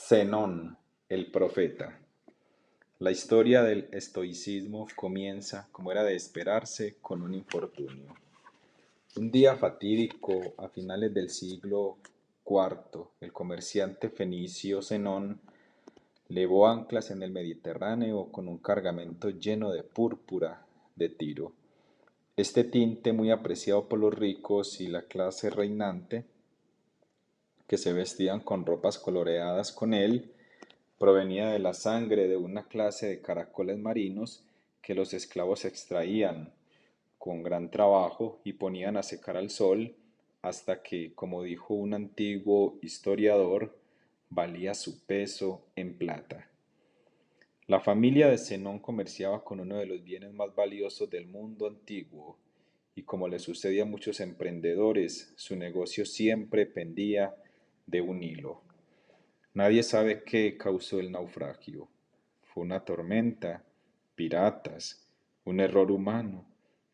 Zenón, el profeta. La historia del estoicismo comienza, como era de esperarse, con un infortunio. Un día fatídico, a finales del siglo IV, el comerciante fenicio Zenón levó anclas en el Mediterráneo con un cargamento lleno de púrpura de Tiro. Este tinte, muy apreciado por los ricos y la clase reinante, que se vestían con ropas coloreadas con él, provenía de la sangre de una clase de caracoles marinos que los esclavos extraían con gran trabajo y ponían a secar al sol hasta que, como dijo un antiguo historiador, valía su peso en plata. La familia de Zenón comerciaba con uno de los bienes más valiosos del mundo antiguo, y como le sucede a muchos emprendedores, su negocio siempre pendía de un hilo. Nadie sabe qué causó el naufragio. Fue una tormenta, piratas, un error humano.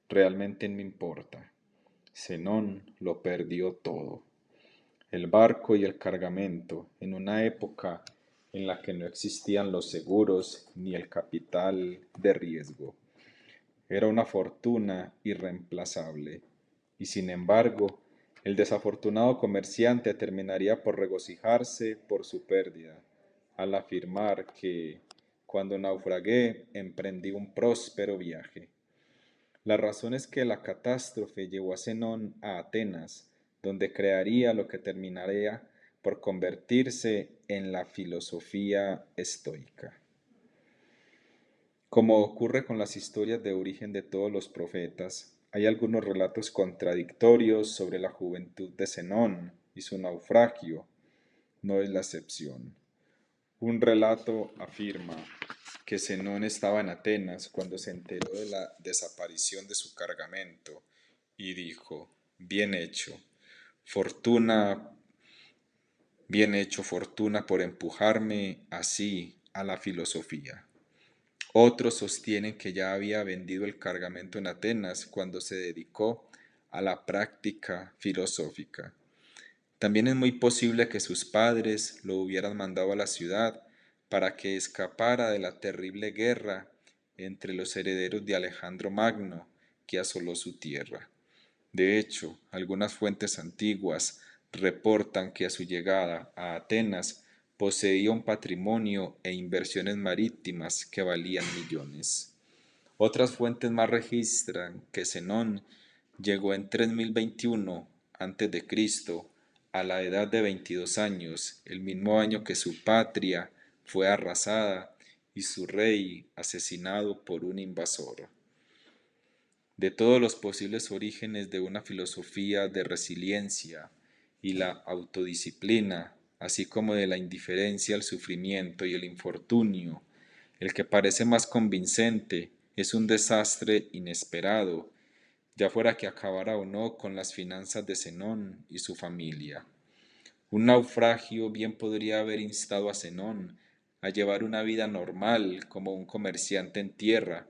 Realmente no importa. Zenón lo perdió todo. El barco y el cargamento, en una época en la que no existían los seguros ni el capital de riesgo. Era una fortuna irreemplazable, y sin embargo, el desafortunado comerciante terminaría por regocijarse por su pérdida, al afirmar que, cuando naufragué, emprendí un próspero viaje. La razón es que la catástrofe llevó a Zenón a Atenas, donde crearía lo que terminaría por convertirse en la filosofía estoica. Como ocurre con las historias de origen de todos los profetas, hay algunos relatos contradictorios sobre la juventud de Zenón y su naufragio. No es la excepción. Un relato afirma que Zenón estaba en Atenas cuando se enteró de la desaparición de su cargamento y dijo: bien hecho, fortuna, bien hecho, fortuna, por empujarme así a la filosofía. Otros sostienen que ya había vendido el cargamento en Atenas cuando se dedicó a la práctica filosófica. También es muy posible que sus padres lo hubieran mandado a la ciudad para que escapara de la terrible guerra entre los herederos de Alejandro Magno que asoló su tierra. De hecho, algunas fuentes antiguas reportan que a su llegada a Atenas poseía un patrimonio e inversiones marítimas que valían millones. Otras fuentes más registran que Zenón llegó en 3021 a.C. a la edad de 22 años, el mismo año que su patria fue arrasada y su rey asesinado por un invasor. De todos los posibles orígenes de una filosofía de resiliencia y la autodisciplina, así como de la indiferencia al sufrimiento y el infortunio, el que parece más convincente es un desastre inesperado, ya fuera que acabara o no con las finanzas de Zenón y su familia. Un naufragio bien podría haber instado a Zenón a llevar una vida normal como un comerciante en tierra,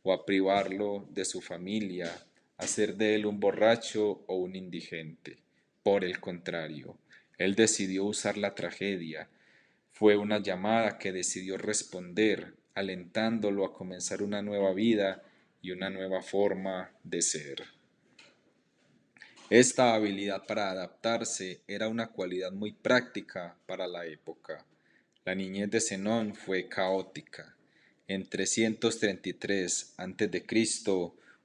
o a privarlo de su familia, hacer de él un borracho o un indigente. Por el contrario, él decidió usar la tragedia. Fue una llamada que decidió responder, alentándolo a comenzar una nueva vida y una nueva forma de ser. Esta habilidad para adaptarse era una cualidad muy práctica para la época. La niñez de Zenón fue caótica. En 333 a.C.,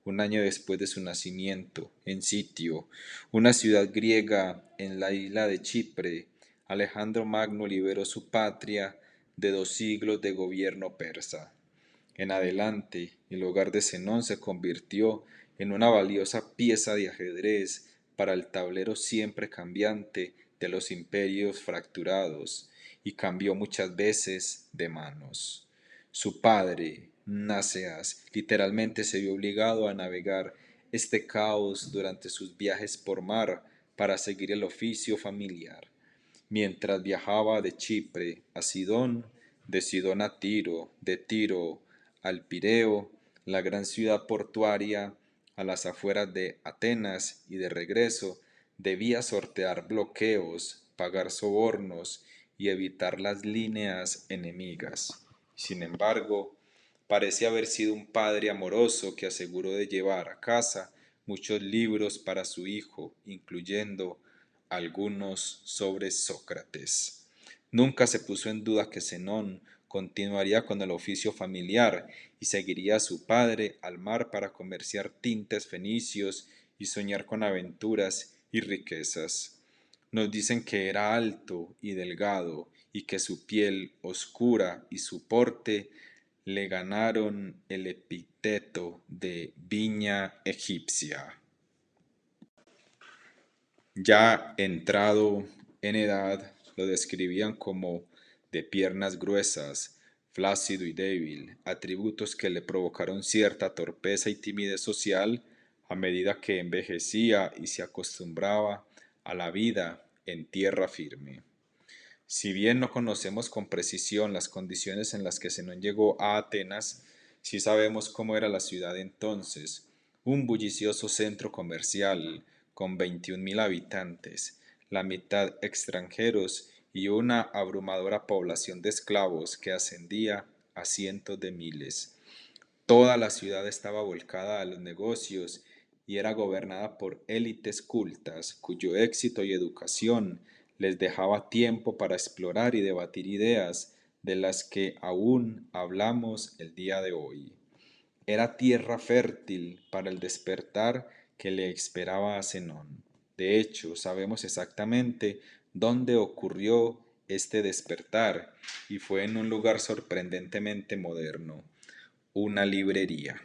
un año después de su nacimiento, en Sitio, una ciudad griega en la isla de Chipre, Alejandro Magno liberó su patria de 2 siglos de gobierno persa. En adelante, el hogar de Zenón se convirtió en una valiosa pieza de ajedrez para el tablero siempre cambiante de los imperios fracturados, y cambió muchas veces de manos. Su padre, Naseas, literalmente se vio obligado a navegar este caos durante sus viajes por mar para seguir el oficio familiar. Mientras viajaba de Chipre a Sidón, de Sidón a Tiro, de Tiro al Pireo, la gran ciudad portuaria a las afueras de Atenas, y de regreso, debía sortear bloqueos, pagar sobornos y evitar las líneas enemigas. Sin embargo, parece haber sido un padre amoroso que aseguró de llevar a casa muchos libros para su hijo, incluyendo algunos sobre Sócrates. Nunca se puso en duda que Zenón continuaría con el oficio familiar y seguiría a su padre al mar para comerciar tintes fenicios y soñar con aventuras y riquezas. Nos dicen que era alto y delgado y que su piel oscura y su porte le ganaron el epíteto de viña egipcia. Ya entrado en edad, lo describían como de piernas gruesas, flácido y débil, atributos que le provocaron cierta torpeza y timidez social a medida que envejecía y se acostumbraba a la vida en tierra firme. Si bien no conocemos con precisión las condiciones en las que Zenón llegó a Atenas, sí sabemos cómo era la ciudad entonces, un bullicioso centro comercial con 21.000 habitantes, la mitad extranjeros y una abrumadora población de esclavos que ascendía a cientos de miles. Toda la ciudad estaba volcada a los negocios y era gobernada por élites cultas, cuyo éxito y educación les dejaba tiempo para explorar y debatir ideas de las que aún hablamos el día de hoy. Era tierra fértil para el despertar que le esperaba a Zenón. De hecho, sabemos exactamente dónde ocurrió este despertar y fue en un lugar sorprendentemente moderno, una librería.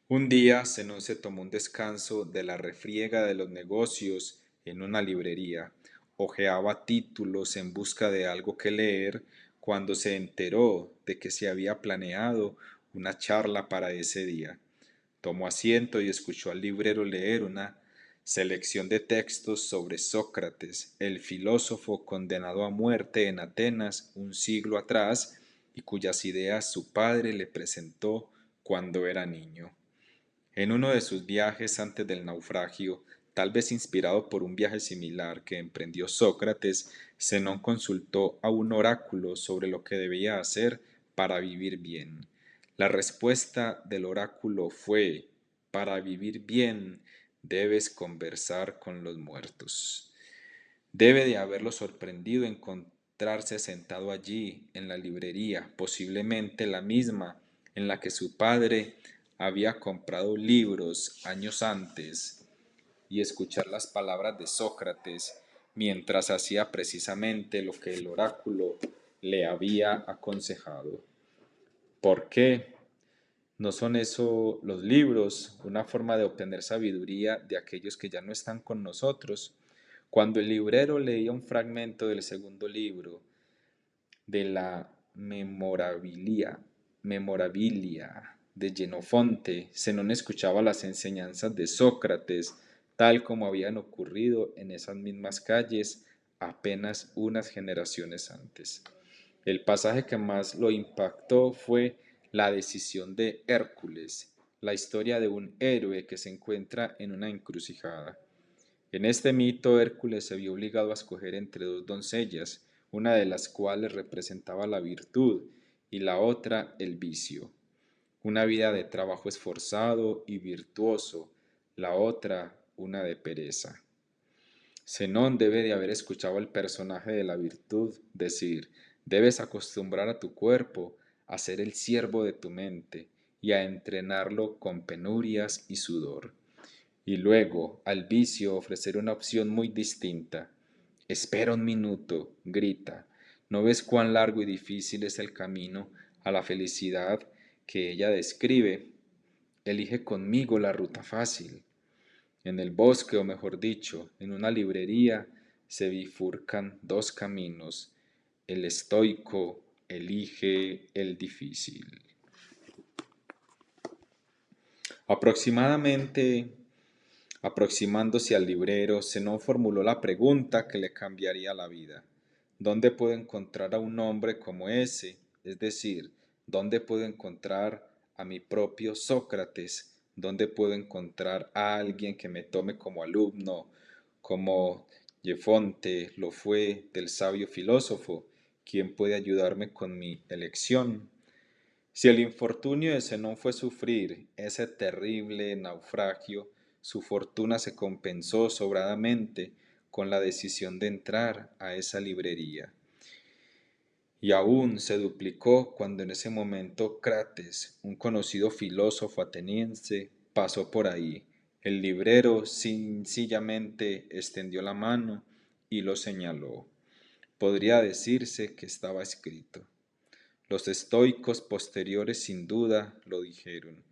Un día Zenón se tomó un descanso de la refriega de los negocios en una librería. Hojeaba títulos en busca de algo que leer cuando se enteró de que se había planeado una charla para ese día. Tomó asiento y escuchó al librero leer una selección de textos sobre Sócrates, el filósofo condenado a muerte en Atenas un siglo atrás y cuyas ideas su padre le presentó cuando era niño. En uno de sus viajes antes del naufragio, tal vez inspirado por un viaje similar que emprendió Sócrates, Zenón consultó a un oráculo sobre lo que debía hacer para vivir bien. La respuesta del oráculo fue: para vivir bien debes conversar con los muertos. Debe de haberlo sorprendido encontrarse sentado allí en la librería, posiblemente la misma en la que su padre había comprado libros años antes, y escuchar las palabras de Sócrates mientras hacía precisamente lo que el oráculo le había aconsejado. ¿Por qué? ¿No son eso los libros, una forma de obtener sabiduría de aquellos que ya no están con nosotros? Cuando el librero leía un fragmento del segundo libro de la Memorabilia de Genofonte, Zenón escuchaba las enseñanzas de Sócrates, tal como habían ocurrido en esas mismas calles apenas unas generaciones antes. El pasaje que más lo impactó fue la decisión de Hércules, la historia de un héroe que se encuentra en una encrucijada. En este mito, Hércules se vio obligado a escoger entre dos doncellas, una de las cuales representaba la virtud y la otra el vicio. Una vida de trabajo esforzado y virtuoso, la otra una de pereza. Zenón debe de haber escuchado al personaje de la virtud decir: debes acostumbrar a tu cuerpo a ser el siervo de tu mente y a entrenarlo con penurias y sudor. Y luego al vicio ofrecer una opción muy distinta. Espera un minuto, grita. ¿No ves cuán largo y difícil es el camino a la felicidad que ella describe? Elige conmigo la ruta fácil. En el bosque, o mejor dicho, en una librería, se bifurcan dos caminos. El estoico elige el difícil. Aproximándose al librero, Zenón formuló la pregunta que le cambiaría la vida. ¿Dónde puedo encontrar a un hombre como ese? Es decir, ¿dónde puedo encontrar a mi propio Sócrates? ¿Dónde puedo encontrar a alguien que me tome como alumno, como Yefonte lo fue del sabio filósofo, ¿quién puede ayudarme con mi elección? Si el infortunio de Zenón fue sufrir ese terrible naufragio, su fortuna se compensó sobradamente con la decisión de entrar a esa librería. Y aún se duplicó cuando en ese momento Crates, un conocido filósofo ateniense, pasó por ahí. El librero sencillamente extendió la mano y lo señaló. Podría decirse que estaba escrito. Los estoicos posteriores sin duda lo dijeron.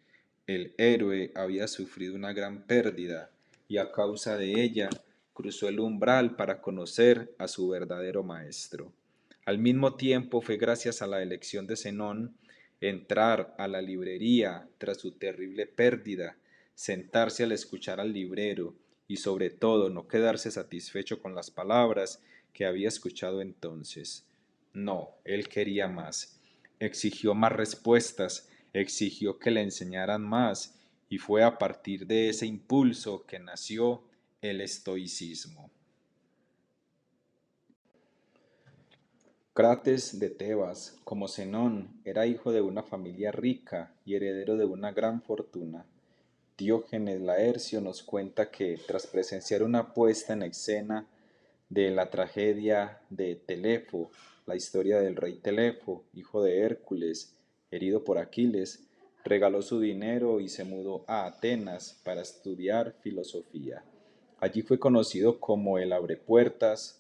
El héroe había sufrido una gran pérdida y a causa de ella cruzó el umbral para conocer a su verdadero maestro. Al mismo tiempo fue gracias a la elección de Zenón entrar a la librería tras su terrible pérdida, sentarse al escuchar al librero y sobre todo no quedarse satisfecho con las palabras que había escuchado entonces. No, él quería más. Exigió más respuestas, exigió que le enseñaran más, y fue a partir de ese impulso que nació el estoicismo. Crates de Tebas, como Zenón, era hijo de una familia rica y heredero de una gran fortuna. Diógenes Laercio nos cuenta que, tras presenciar una puesta en escena de la tragedia de Telefo, la historia del rey Telefo, hijo de Hércules, herido por Aquiles, regaló su dinero y se mudó a Atenas para estudiar filosofía. Allí fue conocido como el Abrepuertas.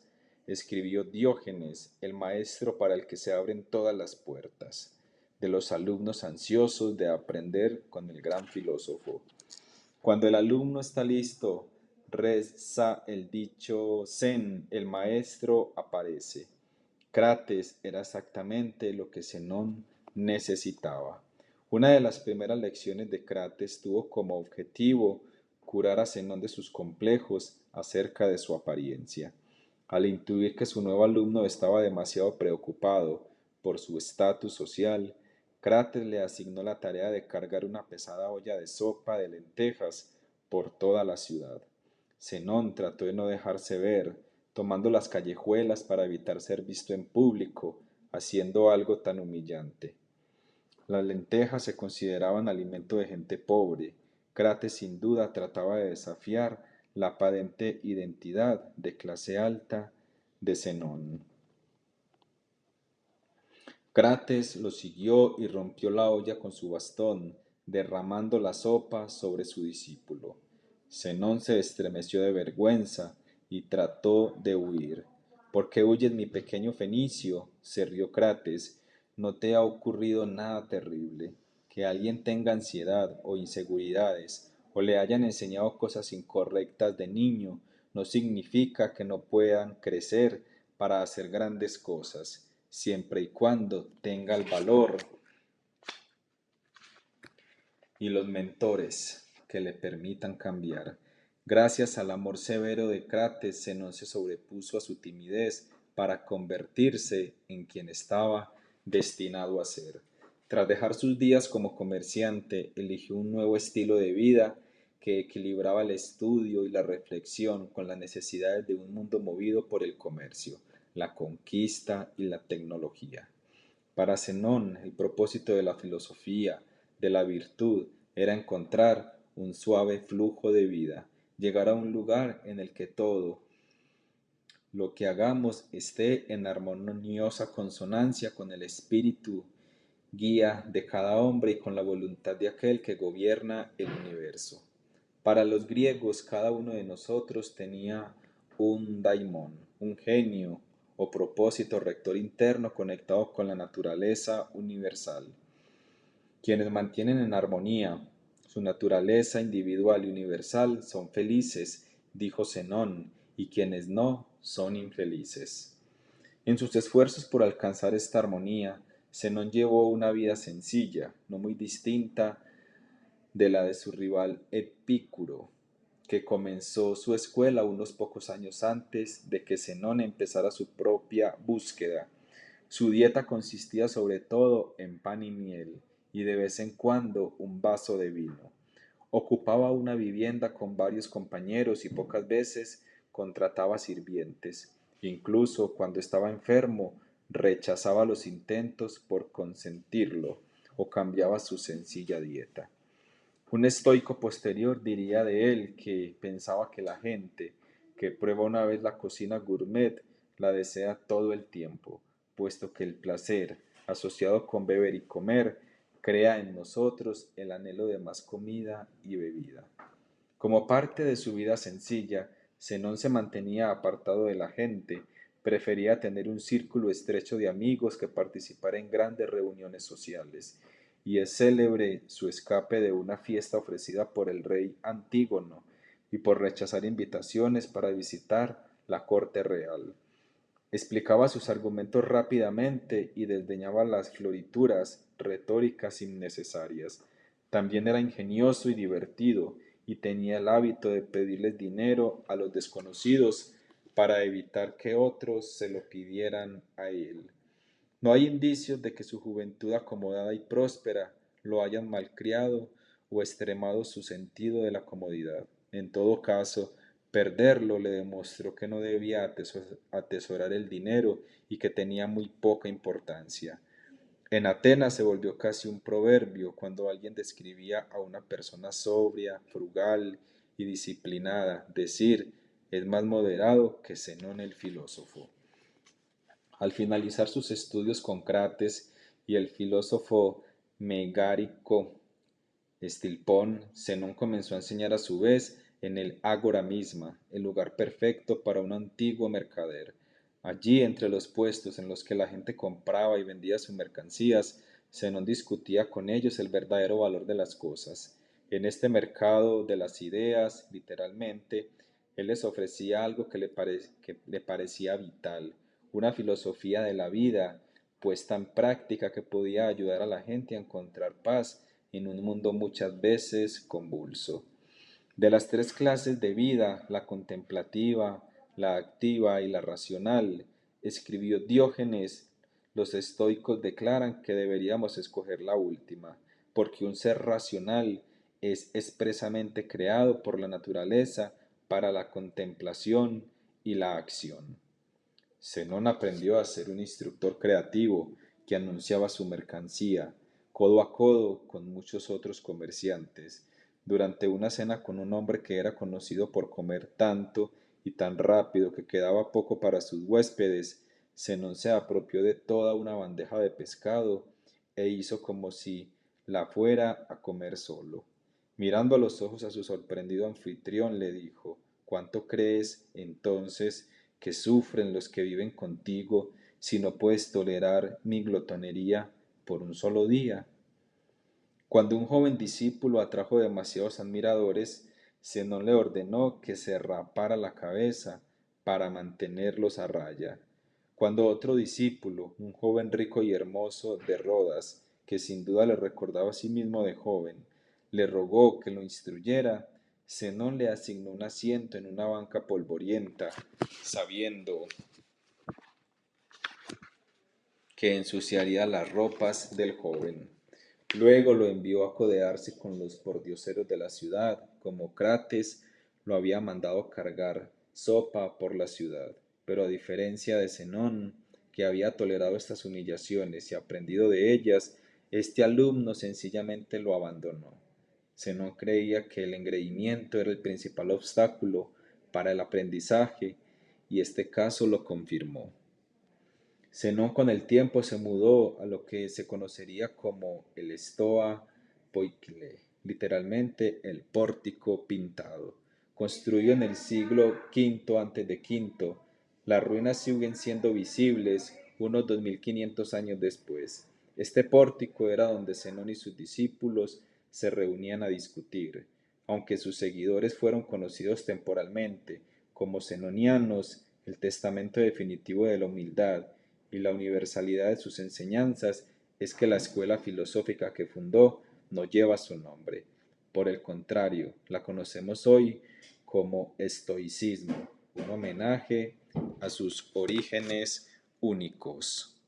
Escribió Diógenes, el maestro para el que se abren todas las puertas, de los alumnos ansiosos de aprender con el gran filósofo. Cuando el alumno está listo, reza el dicho Zen, el maestro aparece. Crates era exactamente lo que Zenón necesitaba. Una de las primeras lecciones de Crates tuvo como objetivo curar a Zenón de sus complejos acerca de su apariencia. Al intuir que su nuevo alumno estaba demasiado preocupado por su estatus social, Crates le asignó la tarea de cargar una pesada olla de sopa de lentejas por toda la ciudad. Zenón trató de no dejarse ver, tomando las callejuelas para evitar ser visto en público, haciendo algo tan humillante. Las lentejas se consideraban alimento de gente pobre. Crates sin duda trataba de desafiar la aparente identidad de clase alta de Zenón. Crates lo siguió y rompió la olla con su bastón, derramando la sopa sobre su discípulo. Zenón se estremeció de vergüenza y trató de huir. ¿Por qué huyes, mi pequeño Fenicio?, se rió Crates. ¿No te ha ocurrido nada terrible? Que alguien tenga ansiedad o inseguridades, o le hayan enseñado cosas incorrectas de niño, no significa que no puedan crecer para hacer grandes cosas, siempre y cuando tenga el valor y los mentores que le permitan cambiar. Gracias al amor severo de Crates, Zenón se sobrepuso a su timidez para convertirse en quien estaba destinado a ser. Tras dejar sus días como comerciante, eligió un nuevo estilo de vida que equilibraba el estudio y la reflexión con las necesidades de un mundo movido por el comercio, la conquista y la tecnología. Para Zenón, el propósito de la filosofía, de la virtud, era encontrar un suave flujo de vida, llegar a un lugar en el que todo lo que hagamos esté en armoniosa consonancia con el espíritu guía de cada hombre y con la voluntad de aquel que gobierna el universo. Para los griegos, cada uno de nosotros tenía un daimon, un genio o propósito rector interno conectado con la naturaleza universal. Quienes mantienen en armonía su naturaleza individual y universal son felices, dijo Zenón, y quienes no son infelices. En sus esfuerzos por alcanzar esta armonía, Zenón llevó una vida sencilla, no muy distinta de la de su rival Epicuro, que comenzó su escuela unos pocos años antes de que Zenón empezara su propia búsqueda. Su dieta consistía sobre todo en pan y miel, y de vez en cuando un vaso de vino. Ocupaba una vivienda con varios compañeros y pocas veces contrataba sirvientes. Incluso cuando estaba enfermo, rechazaba los intentos por consentirlo o cambiaba su sencilla dieta. Un estoico posterior diría de él que pensaba que la gente que prueba una vez la cocina gourmet la desea todo el tiempo, puesto que el placer, asociado con beber y comer, crea en nosotros el anhelo de más comida y bebida. Como parte de su vida sencilla, Zenón se mantenía apartado de la gente, prefería tener un círculo estrecho de amigos que participar en grandes reuniones sociales, y es célebre su escape de una fiesta ofrecida por el rey Antígono y por rechazar invitaciones para visitar la corte real. Explicaba sus argumentos rápidamente y desdeñaba las florituras retóricas innecesarias. También era ingenioso y divertido, y tenía el hábito de pedirles dinero a los desconocidos para evitar que otros se lo pidieran a él. No hay indicios de que su juventud acomodada y próspera lo hayan malcriado o extremado su sentido de la comodidad. En todo caso, perderlo le demostró que no debía atesorar el dinero y que tenía muy poca importancia. En Atenas se volvió casi un proverbio cuando alguien describía a una persona sobria, frugal y disciplinada, decir, es más moderado que Zenón el filósofo. Al finalizar sus estudios con Crates y el filósofo megárico Estilpón, Zenón comenzó a enseñar a su vez en el Ágora misma, el lugar perfecto para un antiguo mercader. Allí, entre los puestos en los que la gente compraba y vendía sus mercancías, Zenón discutía con ellos el verdadero valor de las cosas. En este mercado de las ideas, literalmente, él les ofrecía algo que le parecía vital, una filosofía de la vida puesta en práctica que podía ayudar a la gente a encontrar paz en un mundo muchas veces convulso. De las tres clases de vida, la contemplativa, la activa y la racional, escribió Diógenes, los estoicos declaran que deberíamos escoger la última, porque un ser racional es expresamente creado por la naturaleza para la contemplación y la acción. Zenón aprendió a ser un instructor creativo que anunciaba su mercancía, codo a codo con muchos otros comerciantes. Durante una cena con un hombre que era conocido por comer tanto y tan rápido que quedaba poco para sus huéspedes, Zenón se apropió de toda una bandeja de pescado e hizo como si la fuera a comer solo. Mirando a los ojos a su sorprendido anfitrión, le dijo, ¿cuánto crees, entonces, que sufren los que viven contigo si no puedes tolerar mi glotonería por un solo día? Cuando un joven discípulo atrajo demasiados admiradores, Zenón le ordenó que se rapara la cabeza para mantenerlos a raya. Cuando otro discípulo, un joven rico y hermoso de Rodas, que sin duda le recordaba a sí mismo de joven, le rogó que lo instruyera, Zenón le asignó un asiento en una banca polvorienta, sabiendo que ensuciaría las ropas del joven. Luego lo envió a codearse con los pordioseros de la ciudad, como Crates lo había mandado cargar sopa por la ciudad. Pero a diferencia de Zenón, que había tolerado estas humillaciones y aprendido de ellas, este alumno sencillamente lo abandonó. Zenón creía que el engreimiento era el principal obstáculo para el aprendizaje, y este caso lo confirmó. Zenón con el tiempo se mudó a lo que se conocería como el Stoa Poicle, literalmente el pórtico pintado. Construido en el siglo V a.C., las ruinas siguen siendo visibles unos 2500 años después. Este pórtico era donde Zenón y sus discípulos se reunían a discutir, aunque sus seguidores fueron conocidos temporalmente como zenonianos. El testamento definitivo de la humildad y la universalidad de sus enseñanzas es que la escuela filosófica que fundó no lleva su nombre. Por el contrario, la conocemos hoy como estoicismo, un homenaje a sus orígenes únicos.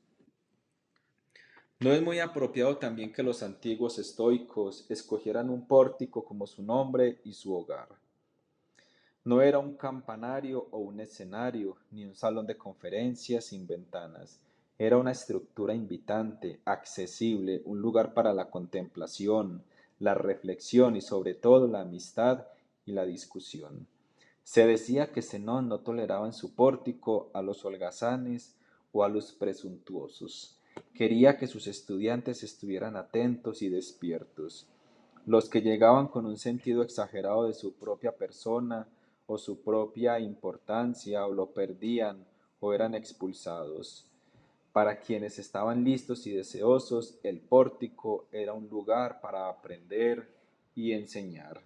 No es muy apropiado también que los antiguos estoicos escogieran un pórtico como su nombre y su hogar. No era un campanario o un escenario, ni un salón de conferencias sin ventanas. Era una estructura invitante, accesible, un lugar para la contemplación, la reflexión y sobre todo la amistad y la discusión. Se decía que Zenón no toleraba en su pórtico a los holgazanes o a los presuntuosos. Quería que sus estudiantes estuvieran atentos y despiertos. Los que llegaban con un sentido exagerado de su propia persona o su propia importancia o lo perdían o eran expulsados. Para quienes estaban listos y deseosos, el pórtico era un lugar para aprender y enseñar.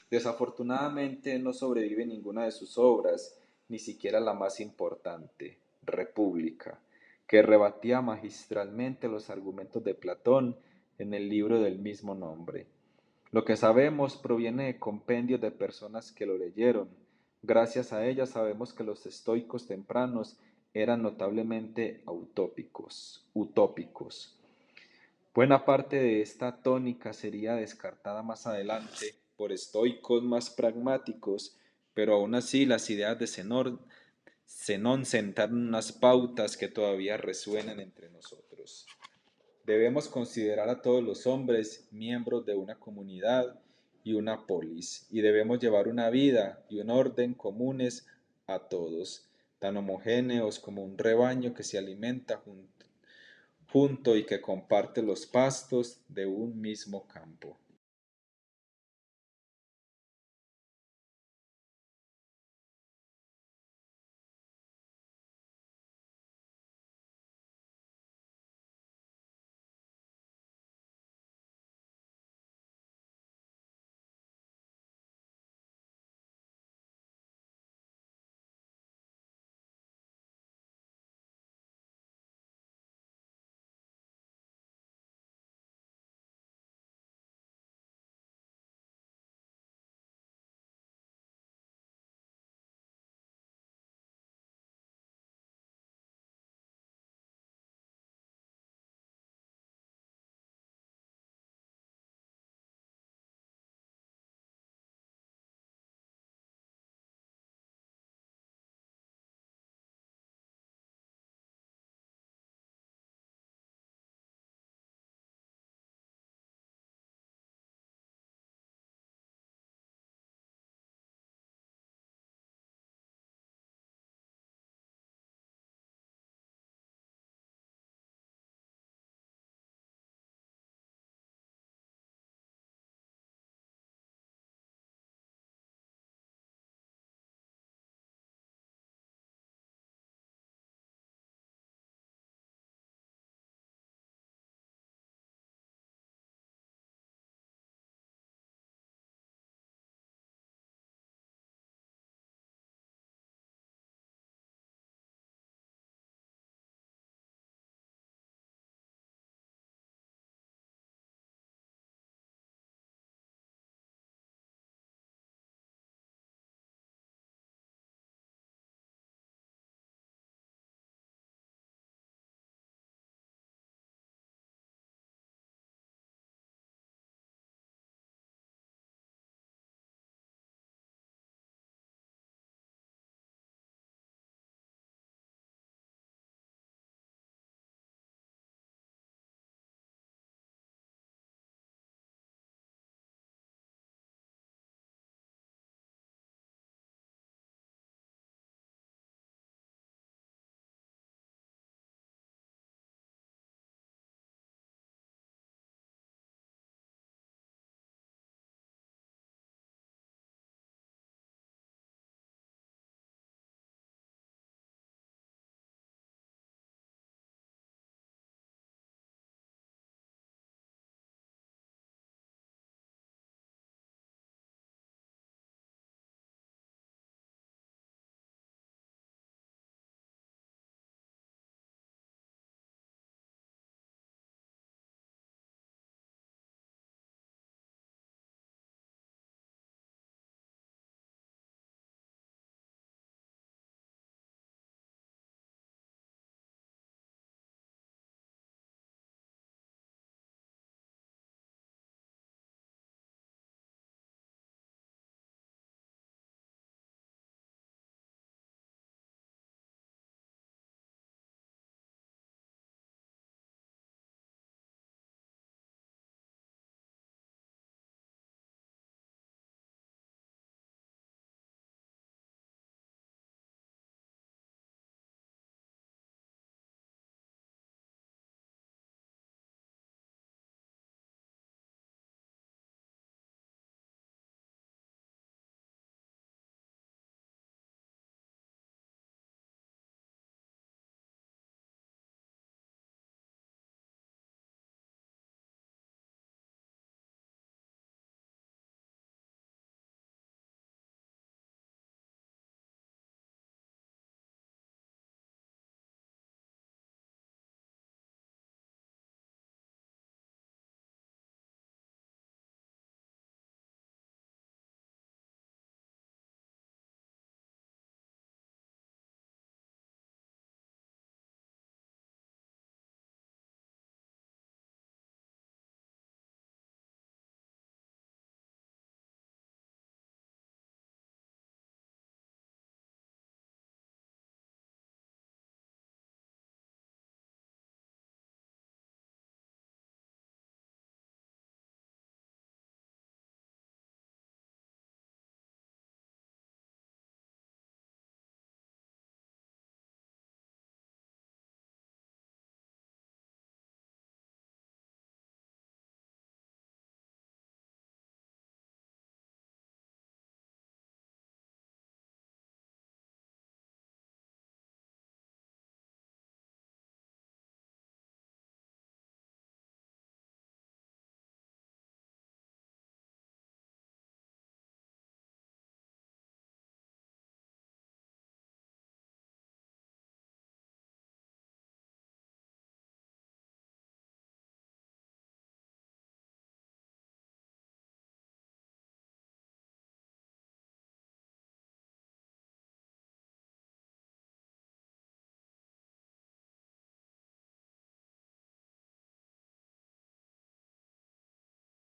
Desafortunadamente no sobrevive ninguna de sus obras, ni siquiera la más importante, República, que rebatía magistralmente los argumentos de Platón en el libro del mismo nombre. Lo que sabemos proviene de compendios de personas que lo leyeron. Gracias a ellas sabemos que los estoicos tempranos eran notablemente utópicos. Buena parte de esta tónica sería descartada más adelante por estoicos más pragmáticos, pero aún así las ideas de Zenón sentaron unas pautas que todavía resuenan entre nosotros. Debemos considerar a todos los hombres miembros de una comunidad y una polis, y debemos llevar una vida y un orden comunes a todos, tan homogéneos como un rebaño que se alimenta junto y que comparte los pastos de un mismo campo.